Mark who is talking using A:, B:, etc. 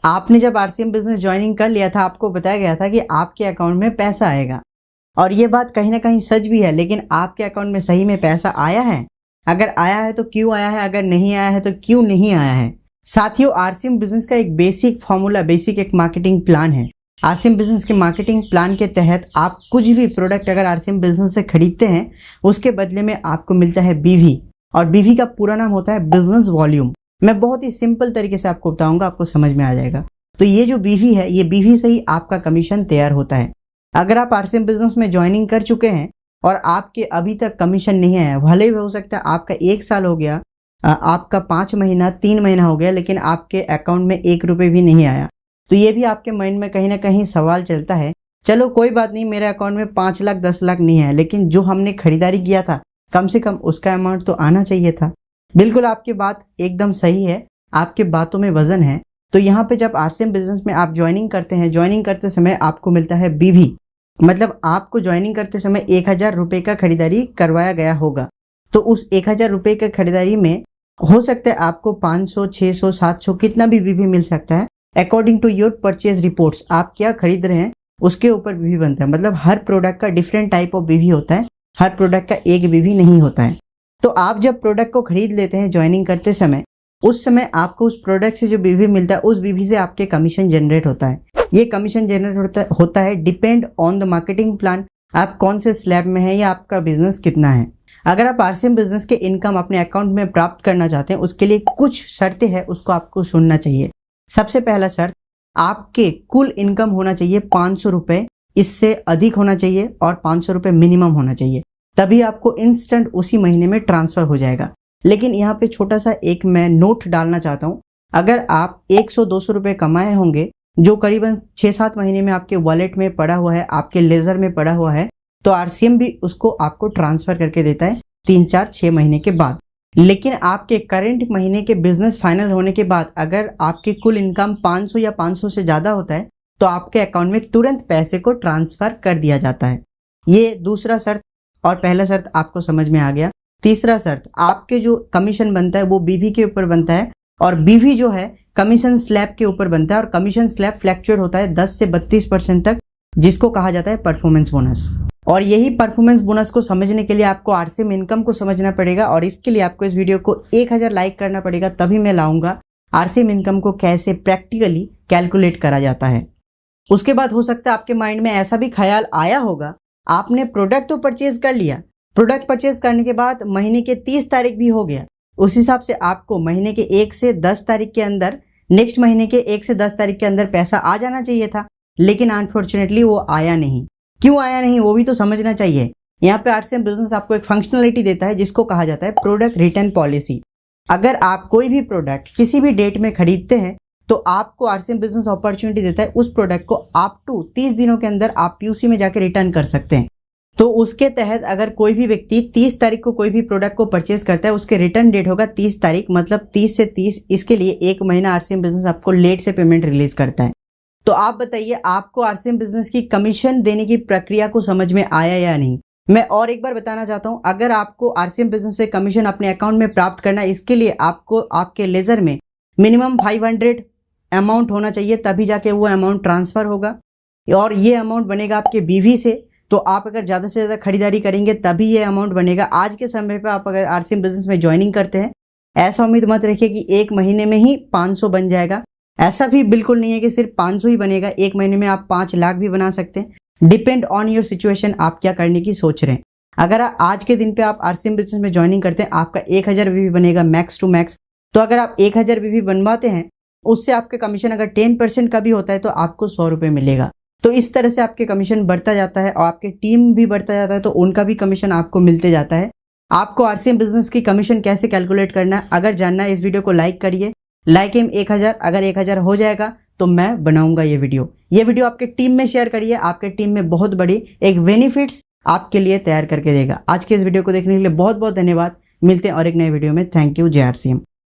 A: आपने जब RCM business joining कर लिया था, आपको बताया गया था कि आपके अकाउंट में पैसा आएगा, और ये बात कहीं ना कहीं सच भी है। लेकिन आपके अकाउंट में सही में पैसा आया है? अगर आया है तो क्यों आया है, अगर नहीं आया है तो क्यों नहीं आया है? साथियों, आरसीएम बिजनेस का एक बेसिक फॉर्मूला, बेसिक एक मार्केटिंग प्लान है। आरसीएम बिजनेस के मार्केटिंग प्लान के तहत आप कुछ भी प्रोडक्ट अगर आरसीएम बिजनेस से खरीदते हैं, उसके बदले में आपको मिलता है बीवी, और बीवी का पूरा नाम होता है बिजनेस वॉल्यूम। मैं बहुत ही सिंपल तरीके से आपको बताऊंगा, आपको समझ में आ जाएगा। तो ये जो बीवी है, ये बीवी से ही आपका कमीशन तैयार होता है। अगर आप आरसीएम बिजनेस में ज्वाइनिंग कर चुके हैं और आपके अभी तक कमीशन नहीं आया, भले ही हो सकता है आपका 1 साल हो गया, आपका 5 महीना 3 महीना हो गया, लेकिन आपके अकाउंट में 1 रुपये भी नहीं आया, तो ये भी आपके माइंड में कहीं ना कहीं सवाल चलता है, चलो कोई बात नहीं, मेरे अकाउंट में 5 लाख 10 लाख नहीं आया, लेकिन जो हमने खरीदारी किया था कम से कम उसका अमाउंट तो आना चाहिए था। बिल्कुल आपकी बात एकदम सही है, आपके बातों में वजन है। तो यहाँ पे जब आरसीएम बिजनेस में आप ज्वाइनिंग करते हैं, ज्वाइनिंग करते समय आपको मिलता है बीवी, मतलब आपको ज्वाइनिंग करते समय 1000 रुपये का खरीदारी करवाया गया होगा। तो उस 1000 रुपये की खरीदारी में हो सकता है आपको 500, 600, 700 कितना भी बीवी मिल सकता है, according to your purchase reports. आप क्या खरीद रहे हैं उसके ऊपर बीवी बनता है। मतलब हर प्रोडक्ट का डिफरेंट टाइप ऑफ बीवी होता है, हर प्रोडक्ट का एक बीवी नहीं होता है। तो आप जब प्रोडक्ट को खरीद लेते हैं ज्वाइनिंग करते समय, उस समय आपको उस प्रोडक्ट से जो बीवी मिलता है, उस बीवी से आपके कमीशन जनरेट होता है। ये कमीशन जनरेट होता है depend on the marketing plan, आप कौन से स्लैब में है या आपका बिजनेस कितना है। अगर आप आरसीएम बिजनेस के इनकम अपने अकाउंट में प्राप्त करना चाहते हैं, उसके लिए कुछ शर्तें हैं, उसको आपको सुनना चाहिए। सबसे पहला शर्त, आपके कुल इनकम होना चाहिए 500 रुपये, इससे अधिक होना चाहिए और 500 रुपये मिनिमम होना चाहिए, तभी आपको इंस्टेंट उसी महीने में ट्रांसफर हो जाएगा। लेकिन यहाँ पे छोटा सा एक मैं नोट डालना चाहता हूँ, अगर आप 100-200 रुपये कमाए होंगे, जो करीबन 6-7 महीने में आपके वॉलेट में पड़ा हुआ है, आपके लेजर में पड़ा हुआ है, तो आरसीएम भी उसको आपको ट्रांसफर करके देता है 3-4-6 महीने के बाद। लेकिन आपके करंट महीने के बिजनेस फाइनल होने के बाद अगर आपकी कुल इनकम 500 या 500 से ज़्यादा होता है, तो आपके अकाउंट में तुरंत पैसे को ट्रांसफर कर दिया जाता है। ये दूसरा शर्त, और पहला शर्त आपको समझ में आ गया। तीसरा शर्त, आपके जो कमीशन बनता है वो बीवी के ऊपर बनता है, और बीवी जो है कमीशन स्लैब के ऊपर बनता है, और कमीशन स्लैब फ्लैक्चुएट होता है 10 से 32% तक, जिसको कहा जाता है परफॉर्मेंस बोनस। और यही परफॉर्मेंस बोनस को समझने के लिए आपको आरसीएम इनकम को समझना पड़ेगा, और इसके लिए आपको इस वीडियो को 1000 लाइक करना पड़ेगा, तभी मैं लाऊंगा आरसीएम इनकम को कैसे प्रैक्टिकली कैलकुलेट करा जाता है। उसके बाद हो सकता है आपके माइंड में ऐसा भी ख्याल आया होगा, आपने प्रोडक्ट तो परचेज कर लिया, प्रोडक्ट परचेज करने के बाद महीने के 30 तारीख भी हो गया, उस हिसाब से आपको महीने के 1 से 10 तारीख के अंदर, नेक्स्ट महीने के 1 से 10 तारीख के अंदर पैसा आ जाना चाहिए था, लेकिन अनफॉर्चुनेटली वो आया नहीं। क्यों आया नहीं वो भी तो समझना चाहिए। यहाँ पे आरसीएम बिजनेस आपको एक फंक्शनलिटी देता है जिसको कहा जाता है प्रोडक्ट रिटर्न पॉलिसी। अगर आप कोई भी प्रोडक्ट किसी भी डेट में खरीदते हैं, तो आपको आरसीएम बिजनेस अपॉर्चुनिटी देता है उस प्रोडक्ट को अप टू 30 दिनों के अंदर आप पीयूसी में जाकर रिटर्न कर सकते हैं। तो उसके तहत अगर कोई भी व्यक्ति 30 तारीख को कोई भी प्रोडक्ट को परचेज करता है, उसके रिटर्न डेट होगा 30 तारीख, मतलब 30 से 30, इसके लिए 1 महीना आरसीएम बिजनेस आपको लेट से पेमेंट रिलीज करता है। तो आप बताइए, आपको आरसीएम बिजनेस की कमीशन देने की प्रक्रिया को समझ में आया या नहीं। मैं और एक बार बताना चाहता हूं, अगर आपको आरसीएम बिजनेस से कमीशन अपने अकाउंट में प्राप्त करना है, इसके लिए आपको आपके लेजर में मिनिमम 500 अमाउंट होना चाहिए, तभी जाके वो अमाउंट ट्रांसफर होगा, और ये अमाउंट बनेगा आपके बीवी से। तो आप अगर ज़्यादा से ज़्यादा खरीदारी करेंगे तभी ये अमाउंट बनेगा। आज के समय पर आप अगर आरसीएम बिजनेस में ज्वाइनिंग करते हैं, ऐसा उम्मीद मत रखिए कि 1 महीने में ही 500 बन जाएगा। ऐसा भी बिल्कुल नहीं है कि सिर्फ 500 ही बनेगा, 1 महीने में आप 5 लाख भी बना सकते हैं। डिपेंड ऑन योर सिचुएशन, आप क्या करने की सोच रहे हैं। अगर आज के दिन पे आप आरसीएम बिजनेस में ज्वाइनिंग करते हैं, आपका 1000 बीवी बनेगा मैक्स टू मैक्स। तो अगर आप 1000 बीवी बनवाते हैं, उससे आपके कमीशन अगर 10% का भी होता है, तो आपको 100 रुपये मिलेगा। तो इस तरह से आपके कमीशन बढ़ता जाता है, और आपके टीम भी बढ़ता जाता है, तो उनका भी कमीशन आपको मिलते जाता है। आपको आरसीएम बिजनेस की कमीशन कैसे कैलकुलेट करना है अगर जानना है, इस वीडियो को लाइक करिए। लाइक एम 1000, अगर 1000 हो जाएगा तो मैं बनाऊंगा ये वीडियो आपके टीम में शेयर करिए। आपके टीम में बहुत बड़ी एक बेनिफिट्स आपके लिए तैयार करके देगा। आज के इस वीडियो को देखने के लिए बहुत बहुत धन्यवाद। मिलते हैं और एक नए वीडियो में। Thank you. जय आरसीएम।